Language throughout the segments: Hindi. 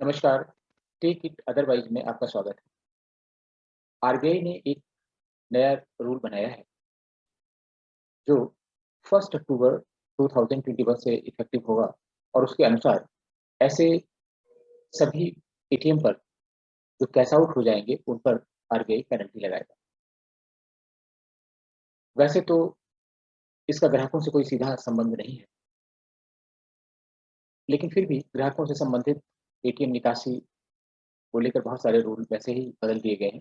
नमस्कार, टेक इट अदरवाइज़ में आपका स्वागत है। आरबीआई ने एक नया रूल बनाया है, जो 1 अक्टूबर 2021 से इफ़ेक्टिव होगा और उसके अनुसार ऐसे सभी एटीएम पर जो कैश आउट हो जाएँगे, उन पर आरबीआई पेनल्टी लगाएगा। वैसे तो इसका ग्राहकों से कोई सीधा संबंध नहीं है, लेकिन फिर भी ग्राहकों से संबंधित एटीएम निकासी को लेकर बहुत सारे रूल वैसे ही बदल दिए गए हैं।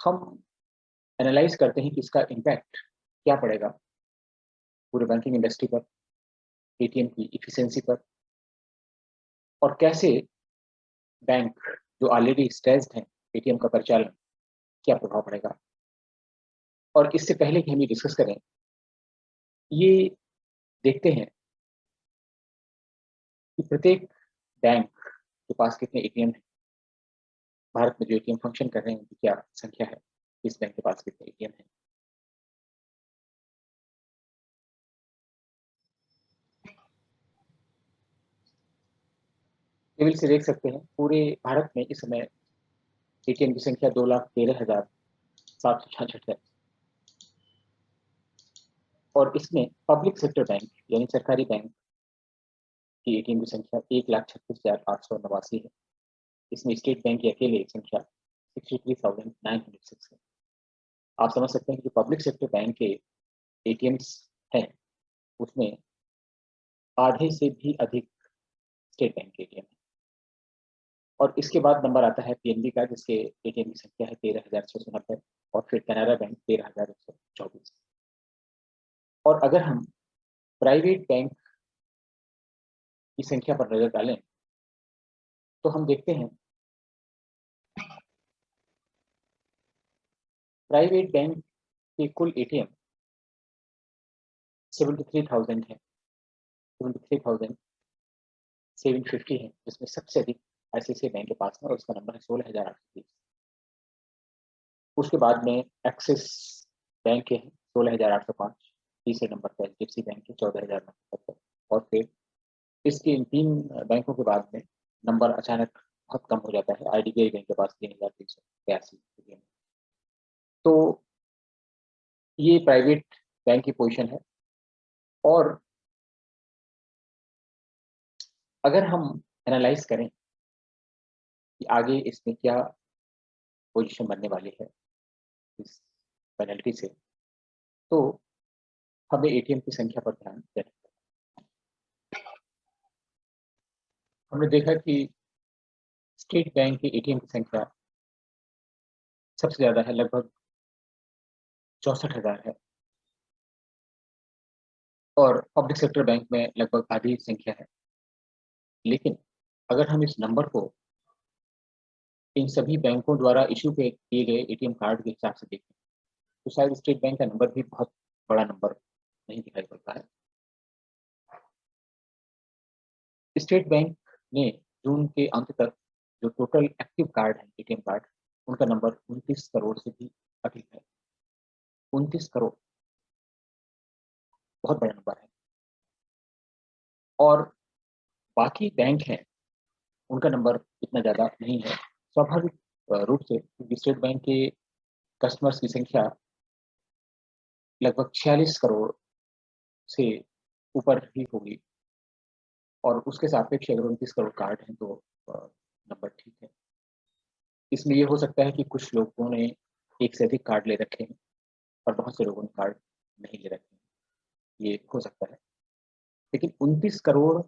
हम एनालाइज़ करते हैं कि इसका इम्पैक्ट क्या पड़ेगा पूरे बैंकिंग इंडस्ट्री पर, एटीएम की एफिशिएंसी पर और कैसे बैंक जो ऑलरेडी स्ट्रेस्ड हैं, एटीएम का परिचालन, क्या प्रभाव पड़ेगा? और इससे पहले कि हम ये डिस्कस करें, ये देखते हैं कि प्रत्येक बैंक के पास कितने एटीएम हैं, भारत में जो एटीएम फंक्शन कर रहे हैं, उनकी क्या संख्या है, किस बैंक के पास कितने एटीएम हैं। टेबल से देख सकते हैं, पूरे भारत में इस समय एटीएम की संख्या 2,13,766 है और इसमें पब्लिक सेक्टर बैंक यानी सरकारी बैंक की एटीएम की संख्या 1,36,889 है। इसमें स्टेट बैंक की अकेले संख्या 63,906 है। आप समझ सकते हैं कि जो पब्लिक सेक्टर बैंक के एटीएम्स हैं, उसमें आधे से भी अधिक स्टेट बैंक के एटीएम हैं। और इसके बाद नंबर आता है पीएनबी का, जिसके एटीएम की संख्या है 13,690 और फिर कैनरा बैंक 13,124। और अगर हम प्राइवेट बैंक की संख्या पर नजर डालें, तो हम देखते हैं प्राइवेट बैंक के कुल एटीएम 73,000 है, 73,750 है, जिसमें सबसे अधिक आईसीआईसीआई बैंक के पास है और उसका नंबर है 16,830। उसके बाद में एक्सिस बैंक के हैं 16,805, तीसरे नंबर पर एचडीएफसी बैंक है 14,970 और फिर इसके इन 3 बैंकों के बाद में नंबर अचानक बहुत कम हो जाता है, आईडीबीआई बैंक के पास 3,382 है। तो ये प्राइवेट बैंक की पोजीशन है और अगर हम एनालाइज़ करें कि आगे इसमें क्या पोजीशन बनने वाली है इस पेनल्टी से, तो हमें एटीएम की संख्या पर ध्यान देना है। हमने देखा कि स्टेट बैंक की एटीएम की संख्या सबसे ज़्यादा है, लगभग 64,000 है और पब्लिक सेक्टर बैंक में लगभग आधी संख्या है। लेकिन अगर हम इस नंबर को इन सभी बैंकों द्वारा इश्यू किए गए एटीएम कार्ड के हिसाब से देखें, तो शायद स्टेट बैंक का नंबर भी बहुत बड़ा नंबर नहीं दिखाई पड़ता है। स्टेट बैंक ने जून के अंत तक जो टोटल एक्टिव कार्ड है, एटीएम कार्ड, उनका नंबर 29 करोड़ से भी अधिक है। 29 करोड़, बहुत बड़ा नंबर है। और बाकी बैंक हैं, उनका नंबर इतना ज़्यादा नहीं है। स्वाभाविक रूप से क्योंकि स्टेट बैंक के कस्टमर्स की संख्या लगभग 46 करोड़ से ऊपर ही होगी और उसके सापेक्ष अगर 29 करोड़ कार्ड हैं, तो नंबर ठीक है। इसमें ये हो सकता है कि कुछ लोगों ने एक से अधिक कार्ड ले रखे हैं और बहुत से लोगों ने कार्ड नहीं ले रखे हैं, ये हो सकता है। लेकिन 29 करोड़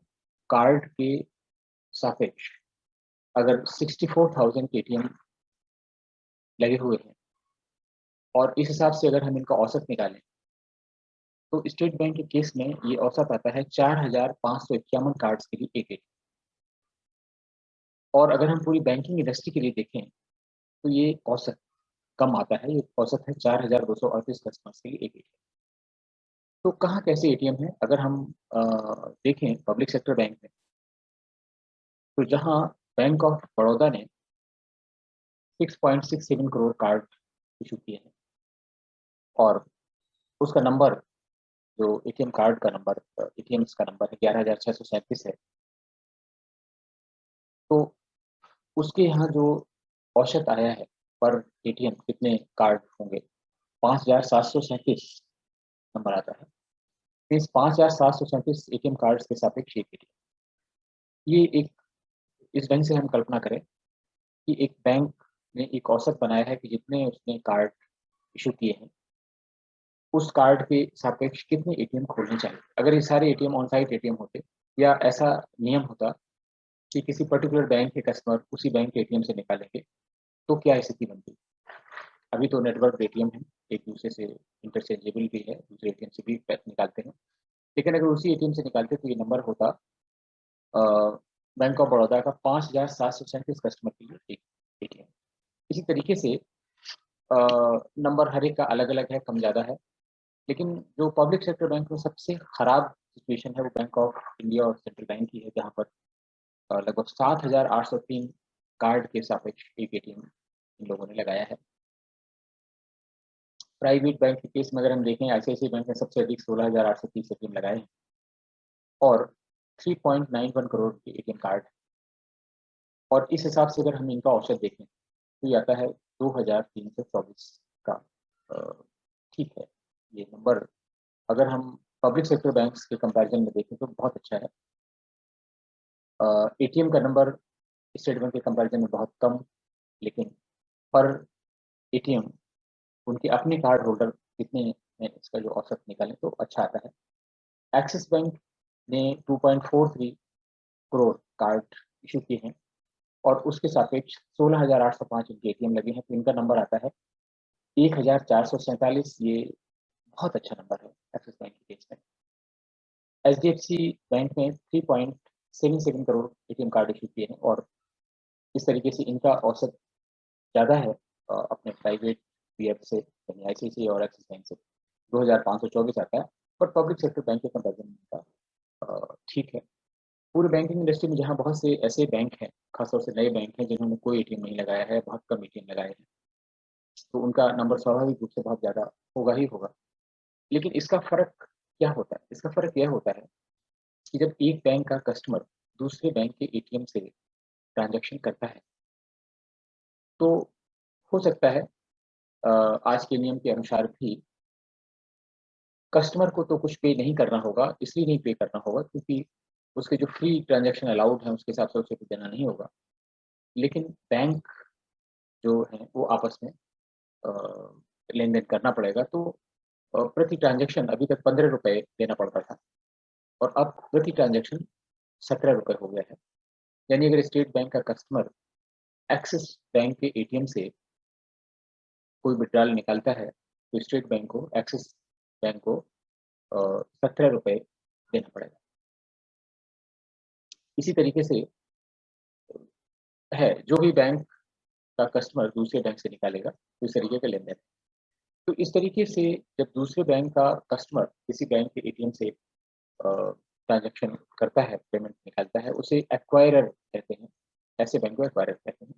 कार्ड के सापेक्ष अगर 64,000 एटीएम लगे हुए हैं और इस हिसाब से अगर हम इनका औसत निकालें, तो स्टेट बैंक के केस में ये औसत आता है 4,551 कार्ड्स के लिए एक एटीएम। और अगर हम पूरी बैंकिंग इंडस्ट्री के लिए देखें, तो ये औसत कम आता है, ये औसत है 4,238 कस्टमर्स के लिए एक एटीएम। तो कहाँ कैसे एटीएम है? अगर हम अ, देखें पब्लिक सेक्टर बैंक में, तो जहाँ बैंक ऑफ बड़ौदा ने 6.67 करोड़ कार्ड इशू किए हैं और उसका नंबर जो एटीएम कार्ड का नंबर एटीएम्स का नंबर है 11,637 है। तो उसके यहाँ जो औसत आया है पर एटीएम कितने कार्ड होंगे, 5,737 नंबर आता है। इस 5,737 एटीएम कार्ड्स के सापेक्ष एक एटीएम, ये एक इस ढंग से हम कल्पना करें कि एक बैंक ने एक औसत बनाया है कि जितने उसने कार्ड इशू किए हैं, उस कार्ड के सापेक्ष कितने एटीएम खोलने चाहिए। अगर ये सारे एटीएम ऑन साइट एटीएम होते या ऐसा नियम होता कि किसी पर्टिकुलर बैंक के कस्टमर उसी बैंक के एटीएम से निकालेंगे, तो क्या स्थिति बनती। अभी तो नेटवर्क एटीएम है, एक दूसरे से इंटरचेंजेबल भी है, दूसरे एटीएम से भी पैसे निकालते हैं, लेकिन अगर उसी एटीएम से निकालते तो ये नंबर होता बैंक ऑफ बड़ौदा का 5,737 कस्टमर के लिए एक एटीएम। इसी तरीके से नंबर हर एक का अलग अलग है, कम ज़्यादा है, लेकिन जो पब्लिक सेक्टर बैंक में सबसे खराब सिचुएशन है वो बैंक ऑफ इंडिया और सेंट्रल बैंक की है, जहाँ पर लगभग 7,803 कार्ड के सापेक्ष एक एटीएम इन लोगों ने लगाया है। प्राइवेट बैंक के केस में अगर हम देखें, आईसीआईसीआई बैंक ने सबसे अधिक 16,830 एटीएम लगाए हैं और 3.91 करोड़ के एटीएम कार्ड, और इस हिसाब से अगर हम इनका औसत देखें तो ये आता है 2,324 का। ठीक है, ये नंबर अगर हम पब्लिक सेक्टर बैंक्स के कंपैरिजन में देखें तो बहुत अच्छा है। एटीएम का नंबर स्टेट बैंक के कंपैरिजन में बहुत कम, लेकिन पर एटीएम उनके अपने कार्ड होल्डर कितने हैं इसका जो औसत निकालें तो अच्छा आता है। एक्सिस बैंक ने 2.43 करोड़ कार्ड इशू किए हैं और उसके सापेक्ष 16,805 इनके एटीएम लगे हैं, तो इनका नंबर आता है 1,447। ये बहुत अच्छा नंबर है एक्सिस बैंक के केस में। एचडीएफसी बैंक ने 3.77 करोड़ एटीएम कार्ड इशू किए हैं और इस तरीके से इनका औसत ज़्यादा है अपने प्राइवेट पीएफ से, यानी आईसीआईसीआई और एक्सिस बैंक से 2,524 आता है, पर पब्लिक सेक्टर बैंक के कंपेरिजन में ठीक है। पूरे बैंकिंग इंडस्ट्री में जहाँ बहुत से ऐसे बैंक हैं, खासतौर से नए बैंक हैं जिन्होंने कोई एटीएम नहीं लगाया है, बहुत कम एटीएम लगाए हैं, तो उनका नंबर स्वाभाविक रूप से बहुत ज़्यादा होगा ही होगा। लेकिन इसका फ़र्क क्या होता है? इसका फ़र्क यह होता है कि जब एक बैंक का कस्टमर दूसरे बैंक के एटीएम से ट्रांज़ैक्शन करता है, तो हो सकता है आज के नियम के अनुसार भी कस्टमर को तो कुछ पे नहीं करना होगा, इसलिए नहीं पे करना होगा क्योंकि उसके जो फ्री ट्रांज़ैक्शन अलाउड हैं, उसके हिसाब से उसे कुछ देना नहीं होगा। लेकिन बैंक जो हैं, वो आपस में लेन-देन करना पड़ेगा, तो प्रति ट्रांज़ैक्शन अभी तक ₹15 देना पड़ता था और अब प्रति ट्रांज़ैक्शन ₹17 हो गया है। यानी अगर स्टेट बैंक का कस्टमर एक्सिस बैंक के एटीएम से कोई विथड्रॉल निकालता है, तो स्टेट बैंक को, एक्सिस बैंक को ₹17 देना पड़ेगा। इसी तरीके से है, जो भी बैंक का कस्टमर दूसरे बैंक से निकालेगा, तो इस तरीके का लेन-देन। तो इस तरीके से जब दूसरे बैंक का कस्टमर किसी बैंक के एटीएम से ट्रांज़ैक्शन करता है, पेमेंट निकालता है, उसे एक्वायरर कहते हैं। ऐसे बैंक को एक्वायरर कहते हैं।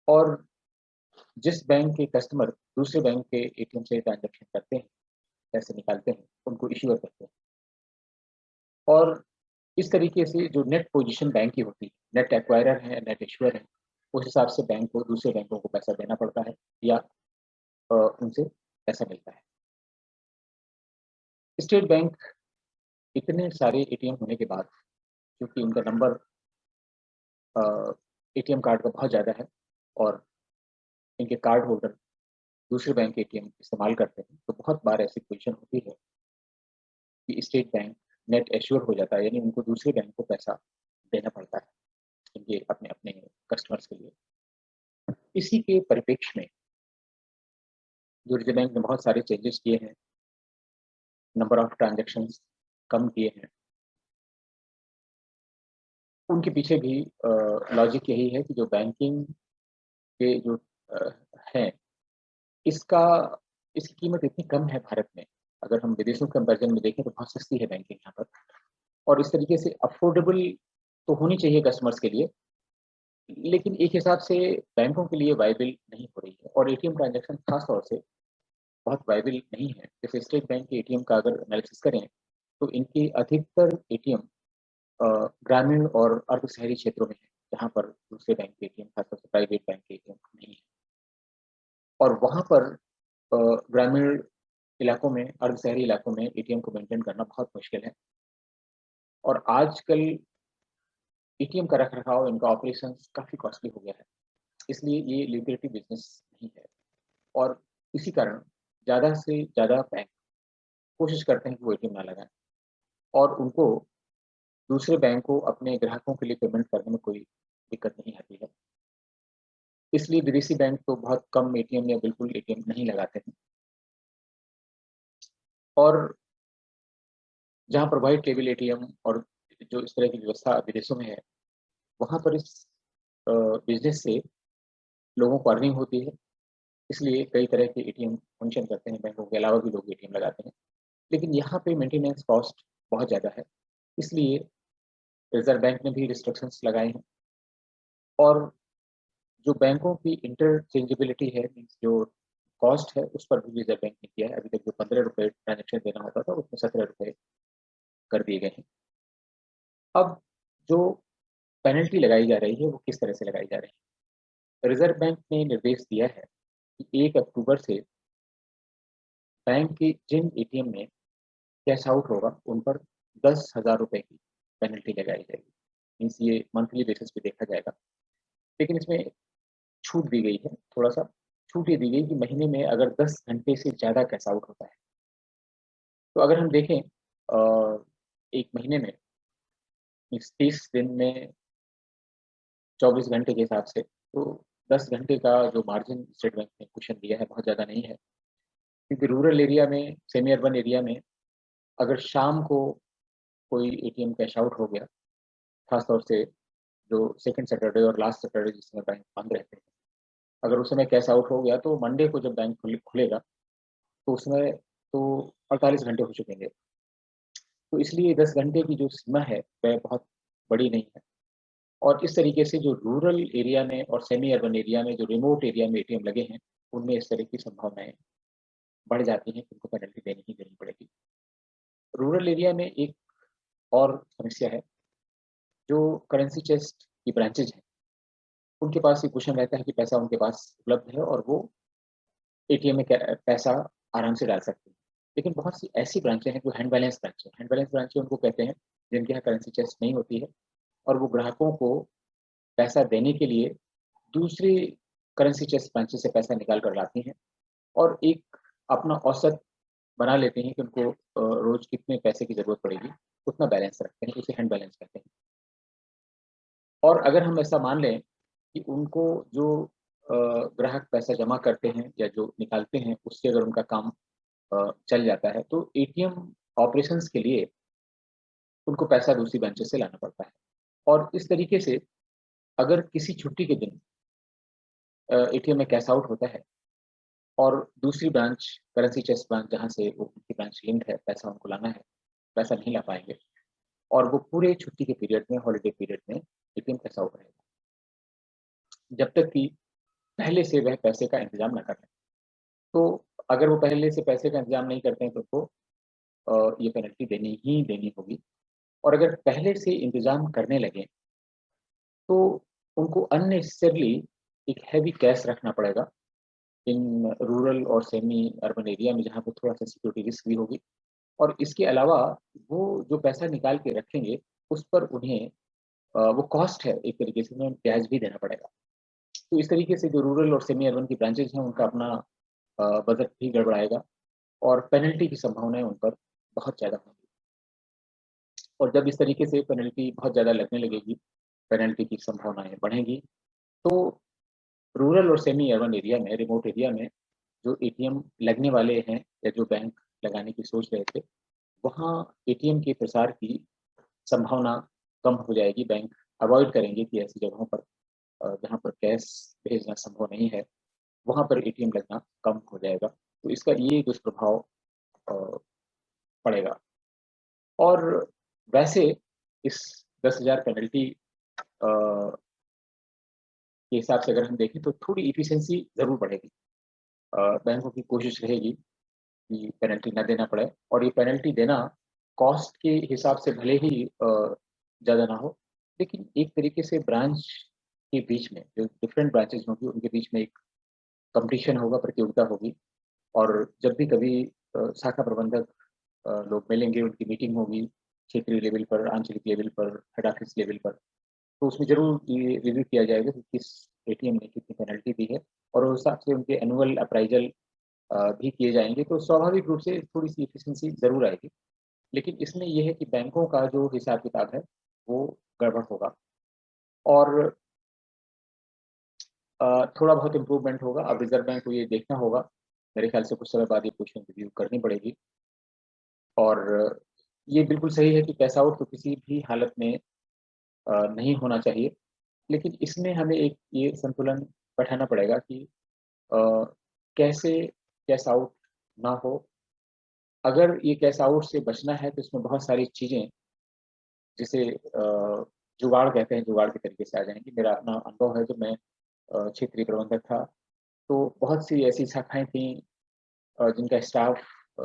और जिस बैंक के कस्टमर दूसरे बैंक के एटीएम से ट्रांज़ैक्शन करते हैं, पैसे निकालते हैं, उनको इश्यूर कहते हैं। और इस तरीके से जो नेट पोजीशन बैंक की होती है, नेट एक्वायरर है, नेट इश्यूर है, उस हिसाब से बैंक को दूसरे बैंकों को पैसा देना पड़ता है या उनसे पैसा मिलता है। स्टेट बैंक इतने सारे एटीएम होने के बाद, क्योंकि उनका नंबर एटीएम कार्ड का बहुत ज़्यादा है और इनके कार्ड होल्डर दूसरे बैंक के एटीएम इस्तेमाल करते हैं, तो बहुत बार ऐसी पोजीशन होती है कि स्टेट बैंक नेट एश्योर हो जाता है, यानी उनको दूसरे बैंक को पैसा देना पड़ता है इनके अपने अपने कस्टमर्स के लिए। इसी के परिप्रेक्ष्य में जो रिजर्व बैंक ने बहुत सारे चेंजेस किए हैं, नंबर ऑफ ट्रांजैक्शंस कम किए हैं, उनके पीछे भी लॉजिक यही है कि जो बैंकिंग के जो हैं, इसका इसकी कीमत इतनी कम है भारत में, अगर हम विदेशों के कंपैरिजन में देखें तो बहुत सस्ती है बैंकिंग यहाँ पर, और इस तरीके से अफोर्डेबल तो होनी चाहिए कस्टमर्स के लिए, लेकिन एक हिसाब से बैंकों के लिए वायबल नहीं हो रही है और एटीएम ट्रांजैक्शन खास तौर से बहुत वायबल नहीं है। जैसे स्टेट बैंक के एटीएम का अगर एनालिसिस करें, तो इनके अधिकतर एटीएम ग्रामीण और अर्ध शहरी क्षेत्रों में है, जहाँ पर दूसरे बैंक के एटीएम, खासतौर से प्राइवेट बैंक के एटीएम नहीं है। और वहाँ पर ग्रामीण इलाकों में, अर्ध शहरी इलाकों में एटीएम को मेंटेन करना बहुत मुश्किल है। और आजकल एटीएम का रख-रखाव, इनका ऑपरेशंस काफ़ी कॉस्टली हो गया है। इसलिए ये ल्यूक्रेटिव बिज़नेस नहीं है और इसी कारण ज़्यादा से ज़्यादा बैंक कोशिश करते हैं कि वो एटीएम ना लगाएँ और उनको दूसरे बैंक को अपने ग्राहकों के लिए पेमेंट करने में कोई दिक्कत नहीं आती है। इसलिए विदेशी बैंक तो बहुत कम एटीएम या बिल्कुल एटीएम नहीं लगाते हैं। और जहाँ पर व्हाइट लेबल एटीएम और जो इस तरह की व्यवस्था विदेशों में है, वहाँ पर इस बिज़नेस से लोगों को अर्निंग होती है, इसलिए कई तरह के एटीएम फंक्शन करते हैं, बैंकों के अलावा भी लोग एटीएम लगाते हैं। लेकिन यहाँ पे मेंटेनेंस कॉस्ट बहुत ज़्यादा है, इसलिए रिज़र्व बैंक ने भी रिस्ट्रिक्शंस लगाए हैं और जो बैंकों की इंटरचेंजेबिलिटी है, मीन्स जो कॉस्ट है, उस पर भी रिज़र्व बैंक ने किया है। अभी तक जो ₹15 ट्रांज़ैक्शन देना होता था, उसमें ₹17 कर दिए गए हैं। अब जो पेनल्टी लगाई जा रही है, वो किस तरह से लगाई जा रही है? रिज़र्व बैंक ने निर्देश दिया है कि 1 अक्टूबर से बैंक के जिन एटीएम में कैश आउट होगा, उन पर ₹10,000 की पेनल्टी लगाई जाएगी। मीन्स ये मंथली बेसिस पे देखा जाएगा। लेकिन इसमें छूट दी गई है, थोड़ा-सा छूट ये दी गई कि महीने में अगर 10 घंटे से ज़्यादा कैश आउट होता है, तो अगर हम देखें 1 महीने में मीन्स 30 दिन में 24 घंटे के हिसाब से, तो 10 घंटे का जो मार्जिन स्टेट बैंक ने कुशन दिया है, बहुत ज़्यादा नहीं है। क्योंकि रूरल एरिया में, सेमी अर्बन एरिया में अगर शाम को कोई एटीएम कैश आउट हो गया, खास तौर से जो सेकंड सैटरडे और लास्ट सैटरडे जिस समय बैंक बंद रहते हैं, अगर उस समय कैश आउट हो गया तो मंडे को जब बैंक खुलेगा तो उसमें तो 48 घंटे हो चुकेंगे। तो इसलिए 10 घंटे की जो सीमा है वह बहुत बड़ी नहीं है और इस तरीके से जो रूरल एरिया में और सेमी अर्बन एरिया में, जो रिमोट एरिया में एटीएम लगे हैं, उनमें इस तरह की संभावनाएँ बढ़ जाती हैं कि उनको पेनल्टी देनी ही देनी पड़ेगी। रूरल एरिया में एक और समस्या है, जो करेंसी चेस्ट की ब्रांचेज़ हैं, उनके पास ये क्वेश्चन रहता है कि पैसा उनके पास उपलब्ध है और वो एटीएम में पैसा आराम से डाल सकते हैं। लेकिन बहुत सी ऐसी ब्रांचें हैं जो हैंड बैलेंस ब्रांचें, हैंड बैलेंस ब्रांचें उनको कहते हैं जिनके यहाँ करेंसी चेस्ट नहीं होती है और वो ग्राहकों को पैसा देने के लिए दूसरी करेंसी चेस्ट ब्रांचेस से पैसा निकाल कर लाती हैं और एक अपना औसत बना लेते हैं कि उनको रोज़ कितने पैसे की ज़रूरत पड़ेगी, उतना बैलेंस रखते हैं, उसे हैंड बैलेंस कहते हैं। और अगर हम ऐसा मान लें कि उनको जो ग्राहक पैसा जमा करते हैं या जो निकालते हैं, उससे अगर उनका काम चल जाता है, तो एटीएम ऑपरेशंस के लिए उनको पैसा दूसरी ब्रांचेस से लाना पड़ता है। और इस तरीके से अगर किसी छुट्टी के दिन एटीएम में कैश आउट होता है और दूसरी ब्रांच, करेंसी चेस्ट ब्रांच जहाँ से वो उनकी ब्रांच लिंक्ड है, पैसा उनको लाना है, पैसा नहीं ला पाएँगे और वो पूरे छुट्टी के पीरियड में, हॉलिडे पीरियड में एटीएम कैश आउट रहेगा, जब तक कि पहले से वह पैसे का इंतज़ाम ना कर लें। तो अगर वो पहले से पैसे का इंतज़ाम नहीं करते हैं तो उनको ये पेनल्टी देनी ही देनी होगी और अगर पहले से इंतज़ाम करने लगें, तो उनको अननेसेसरीली एक हेवी कैश रखना पड़ेगा इन रूरल और सेमी अर्बन एरिया में जहाँ पे थोड़ा-सा सिक्योरिटी रिस्क भी होगी और इसके अलावा वो जो पैसा निकाल के रखेंगे, उस पर उन्हें वो कॉस्ट है एक तरीके से, उन्हें ब्याज भी देना पड़ेगा। तो इस तरीके से जो रूरल और सेमी अर्बन की ब्रांचेज़ हैं, उनका अपना बजट भी गड़बड़ाएगा और पेनल्टी की संभावनाएँ उन पर बहुत ज़्यादा होंगी। और जब इस तरीके से पेनल्टी बहुत ज़्यादा लगने लगेगी, पेनल्टी की संभावनाएँ बढ़ेंगी, तो रूरल और सेमी अर्बन एरिया में, रिमोट एरिया में जो एटीएम लगने वाले हैं या जो बैंक लगाने की सोच रहे थे, वहाँ एटीएम के प्रसार की संभावना कम हो जाएगी। बैंक अवॉइड करेंगे कि ऐसी जगहों पर जहाँ पर कैश भेजना संभव नहीं है, वहाँ पर एटीएम लगना कम हो जाएगा। तो इसका ये दुष्प्रभाव अ, पड़ेगा। और वैसे इस 10,000 पेनल्टी के हिसाब से अगर हम देखें तो थोड़ी एफिशिएंसी ज़रूर बढ़ेगी। बैंकों की कोशिश रहेगी कि पेनल्टी ना देना पड़े और ये पेनल्टी देना कॉस्ट के हिसाब से भले ही ज़्यादा ना हो, लेकिन एक तरीके से ब्रांच के बीच में जो डिफरेंट ब्रांचेज़ होंगी, उनके बीच में एक कॉम्पिटिशन होगा, प्रतियोगिता होगी और जब भी कभी शाखा प्रबंधक लोग मिलेंगे, उनकी मीटिंग होगी, क्षेत्रीय लेवल पर, आंचलिक लेवल पर, हेड ऑफिस लेवल पर, तो उसमें ज़रूर ये रिव्यू किया जाएगा कि किस एटीएम ने कितनी पेनल्टी दी है और उस हिसाब से उनके एनुअल अप्राइज़ल भी किए जाएँगे, तो स्वाभाविक रूप से थोड़ी-सी एफिशिएंसी ज़रूर आएगी। लेकिन इसमें ये है कि बैंकों का जो हिसाब-किताब है, वो गड़बड़ होगा और थोड़ा बहुत इम्प्रूवमेंट होगा। अब रिज़र्व बैंक को ये देखना होगा, मेरे ख्याल से कुछ समय बाद ये पोज़ीशन रिव्यू करनी पड़ेगी और ये बिल्कुल सही है कि कैश आउट तो किसी भी हालत में नहीं होना चाहिए। लेकिन इसमें हमें एक ये संतुलन बैठाना पड़ेगा कि अ, कैसे कैश आउट ना हो। अगर ये कैश आउट से बचना है तो इसमें बहुत सारी चीज़ें जिसे जुगाड़ कहते हैं, जुगाड़ के तरीके से आ जाएँगी। मेरा अपना अनुभव है जब मैं क्षेत्रीय प्रबंधक था, तो बहुत सी ऐसी शाखाएँ थीं जिनका स्टाफ अ,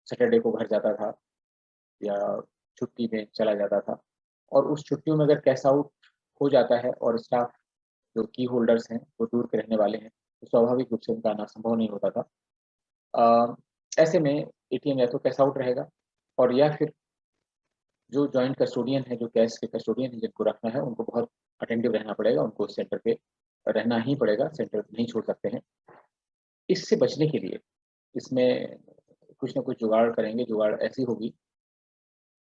सैटरडे को घर जाता था या छुट्टी में चला जाता था और उस छुट्टियों में अगर कैश आउट हो जाता है और स्टाफ जो की होल्डर्स हैं, वो दूर के रहने वाले हैं, तो स्वाभाविक रूप से उनका आना संभव नहीं होता था। अ, ऐसे में एटीएम या तो कैश आउट रहेगा और या फिर जो जॉइंट कस्टोडियन है, जो कैश के कस्टोडियन हैं जिनको रखना है, उनको बहुत अटेंटिव रहना पड़ेगा, उनको सेंटर पे रहना ही पड़ेगा, सेंटर नहीं छोड़ सकते हैं। इससे बचने के लिए इसमें कुछ न कुछ जुगाड़ करेंगे, जुगाड़ ऐसी होगी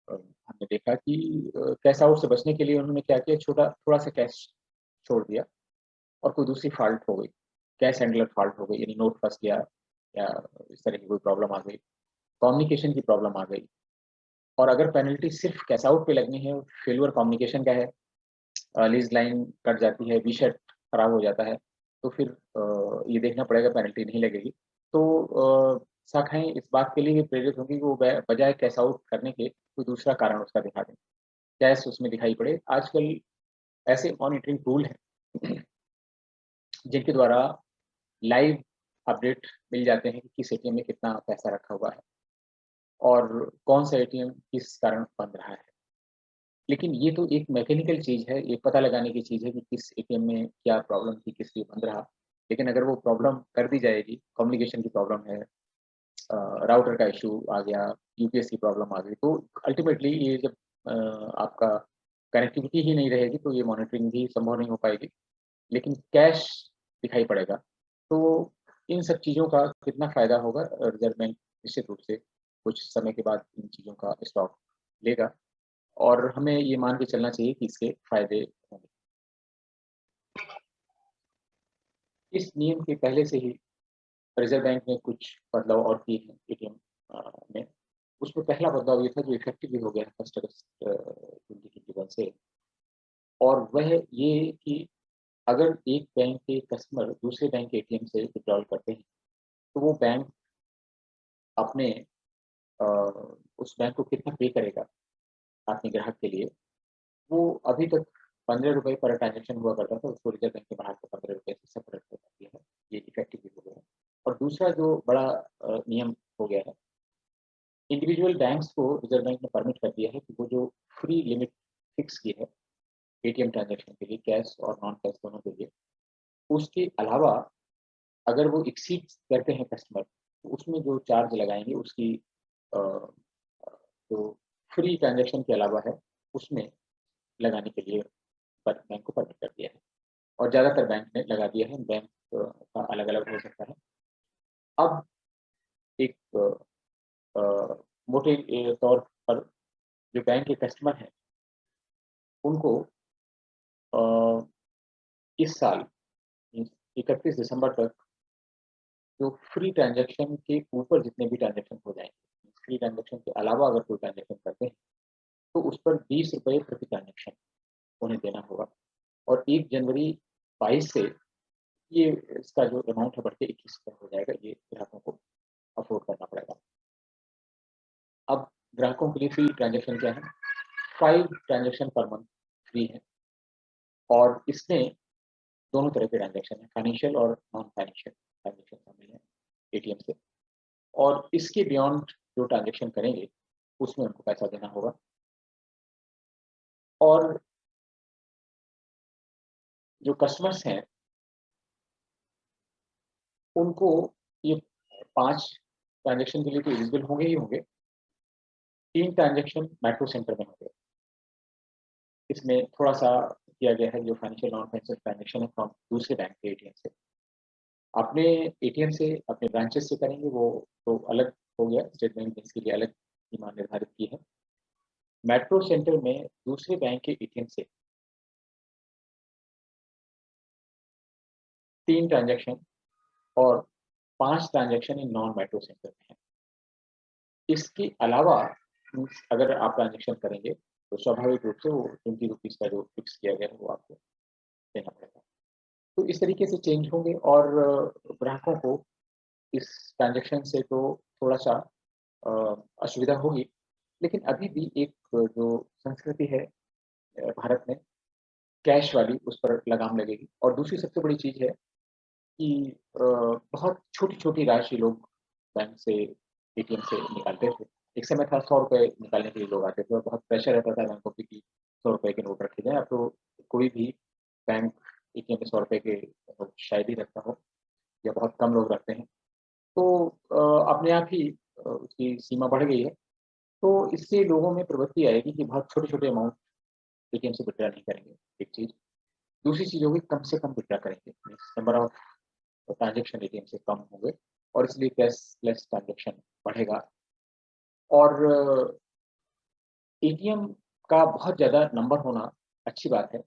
हमने देखा कि कैश आउट से बचने के लिए उन्होंने क्या किया, छोटा थोड़ा-सा कैश छोड़ दिया और कोई दूसरी फ़ॉल्ट हो गई, कैश हैंडलर फ़ॉल्ट हो गई, यानी नोट फँस गया या इस तरह की कोई प्रॉब्लम आ गई, कम्युनिकेशन की प्रॉब्लम आ गई और अगर पेनल्टी सिर्फ़ कैश आउट पे लगनी है, फेल्योर कम्युनिकेशन का है लीज़ लाइन कट जाती है, वी-शेड खराब हो जाता है, तो फिर ये देखना पड़ेगा पेनल्टी नहीं लगेगी। तो शाखाएँ इस बात के लिए भी प्रेरित होंगी कि वो बजाय कैश आउट करने के कोई दूसरा कारण उसका दिखा दें, कैश उसमें दिखाई पड़े। आजकल ऐसे मॉनिटरिंग टूल हैं जिनके द्वारा लाइव अपडेट मिल जाते हैं कि किस एटीएम में कितना पैसा रखा हुआ है और कौन-सा एटीएम किस कारण बंद रहा है। लेकिन ये तो एक मैकेनिकल चीज़ है, ये पता लगाने की चीज़ है कि किस एटीएम में क्या प्रॉब्लम थी, किस लिए बंद रहा। लेकिन अगर वो प्रॉब्लम कर दी जाएगी, कम्युनिकेशन की प्रॉब्लम है राउटर का इश्यू आ गया, यूपीएस की प्रॉब्लम आ गई, तो अल्टीमेटली ये जब आपका कनेक्टिविटी ही नहीं रहेगी, तो ये मॉनिटरिंग भी संभव नहीं हो पाएगी। लेकिन कैश दिखाई पड़ेगा। तो इन सब चीज़ों का कितना फ़ायदा होगा रिज़र्व बैंक निश्चित रूप से कुछ समय के बाद इन चीज़ों का स्टॉक लेगा और हमें ये मान के चलना चाहिए कि इसके फ़ायदे होंगे। इस नियम के पहले से ही रिज़र्व बैंक ने कुछ बदलाव और किए हैं एटीएम में। उसमें पहला बदलाव ये था जो इफ़ेक्टिव भी हो गया है 1 अगस्त 2021 से और वह ये कि अगर एक बैंक के कस्टमर दूसरे बैंक के एटीएम से विथड्रॉल करते हैं, तो वो बैंक अपने अ, उस बैंक को कितना पे करेगा अपने ग्राहक के लिए, वो अभी तक ₹15 पर ट्रांज़ैक्शन हुआ करता था, उसको रिज़र्व बैंक ने बढ़ा के ₹15 से सेपरेट कर दिया है। ये इफ़ेक्टिव भी हो गया है। और दूसरा जो बड़ा नियम हो गया है, इंडिविजुअल बैंक्स को रिज़र्व बैंक ने परमिट कर दिया है कि वो जो फ्री लिमिट फिक्स की है एटीएम ट्रांज़ैक्शन के लिए, कैश और नॉन कैश दोनों के लिए, उसके अलावा अगर वो एक्सीड करते हैं कस्टमर, तो उसमें जो चार्ज लगाएँगे उसकी अ, जो फ्री ट्रांज़ैक्शन के अलावा है, उसमें लगाने के लिए पर बैंक को परमिट कर दिया है और ज़्यादातर बैंक ने लगा दिया है, बैंक का अलग-अलग हो सकता है। अब एक मोटे तौर पर जो बैंक के कस्टमर हैं, उनको अ, इस साल 31 दिसंबर तक जो फ्री ट्रांज़ैक्शन के ऊपर जितने भी ट्रांज़ैक्शन हो जाएँगे, फ्री ट्रांज़ैक्शन के अलावा अगर कोई ट्रांज़ैक्शन करते हैं, तो उस पर ₹20 प्रति ट्रांज़ैक्शन उन्हें देना होगा और 1 जनवरी 22 से ये इसका जो अमाउंट है बढ़ के 21 तक हो जाएगा, ये ग्राहकों को अफ़ोर्ड करना पड़ेगा। अब ग्राहकों के लिए फ्री ट्रांज़ैक्शन क्या है? 5 ट्रांज़ैक्शन पर मंथ फ्री है और इसमें दोनों तरह के ट्रांज़ैक्शन हैं, फाइनेंशियल और नॉन फाइनेंशियल ट्रांज़ैक्शन शामिल हैं एटीएम से और इसके बियॉन्ड जो ट्रांज़ैक्शन करेंगे, उसमें उनको पैसा देना होगा और जो कस्टमर्स हैं, उनको ये 5 ट्रांज़ैक्शन के लिए तो एलिजिबल होंगे ही होंगे, 3 ट्रांज़ैक्शन मेट्रो सेंटर में होंगे। इसमें थोड़ा-सा किया गया है जो फाइनेंशियल नॉन फाइनेंशियल ट्रांज़ैक्शन है फ्रॉम दूसरे बैंक के एटीएम से। अपने एटीएम से, अपने ब्रांचेस से करेंगे वो तो अलग हो गया, स्टेट बैंक ने इसके लिए अलग सीमा निर्धारित की है। मेट्रो सेंटर में दूसरे बैंक के एटीएम से 3 ट्रांज़ैक्शन और 5 transaction in non metro centre में है। इसके अलावा अगर आप ट्रांज़ैक्शन करेंगे, तो स्वाभाविक रूप से वो ₹20 का जो फिक्स किया गया है, वो आपको देना पड़ेगा। तो इस तरीके से चेंज होंगे और ग्राहकों को इस ट्रांज़ैक्शन से तो थोड़ा-सा अ, असुविधा होगी, लेकिन अभी भी एक जो संस्कृति है भारत में कैश वाली, उस पर लगाम लगेगी। और दूसरी सबसे बड़ी चीज़ है कि बहुत छोटी-छोटी राशि लोग बैंक से, एटीएम से निकालते थे। एक समय था ₹100 निकालने के लिए लोग आते थे और बहुत प्रेशर रहता था बैंकों पे कि ₹100 के नोट रखे जाएँ। अब तो कोई भी बैंक एटीएम में ₹100 के नोट शायद ही रखता हो या बहुत कम लोग रखते हैं। तो अपने आप ही उसकी सीमा बढ़ गई है। तो इससे लोगों में प्रवृत्ति आएगी कि बहुत छोटे-छोटे अमाउंट एटीएम से विथड्रॉ नहीं करेंगे, एक चीज़। दूसरी चीज़ होगी कम से कम विथड्रॉ करेंगे, means number of transaction ATM से कम होंगे और इसलिए कैशलेस ट्रांज़ैक्शन बढ़ेगा। और एटीएम का बहुत ज़्यादा नंबर होना अच्छी बात है,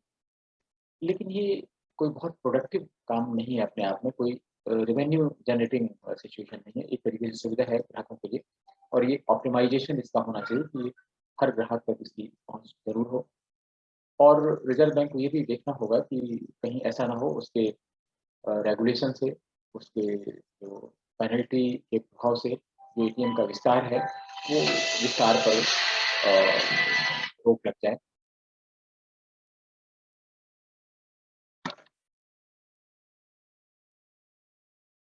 लेकिन ये कोई बहुत प्रोडक्टिव काम नहीं है अपने आप में, कोई रेवेन्यू जनरेटिंग सिचुएशन नहीं है। एक तरीके से सुविधा है ग्राहकों के लिए और ये ऑप्टिमाइज़ेशन इसका होना चाहिए कि हर ग्राहक तक इसकी पहुँच ज़रूर हो। और रिज़र्व बैंक को ये भी देखना होगा कि कहीं ऐसा ना हो उसके रेगुलेशन से, उसके जो पेनल्टी के प्रभाव से जो एटीएम का विस्तार है, वो विस्तार पर रोक लग जाए।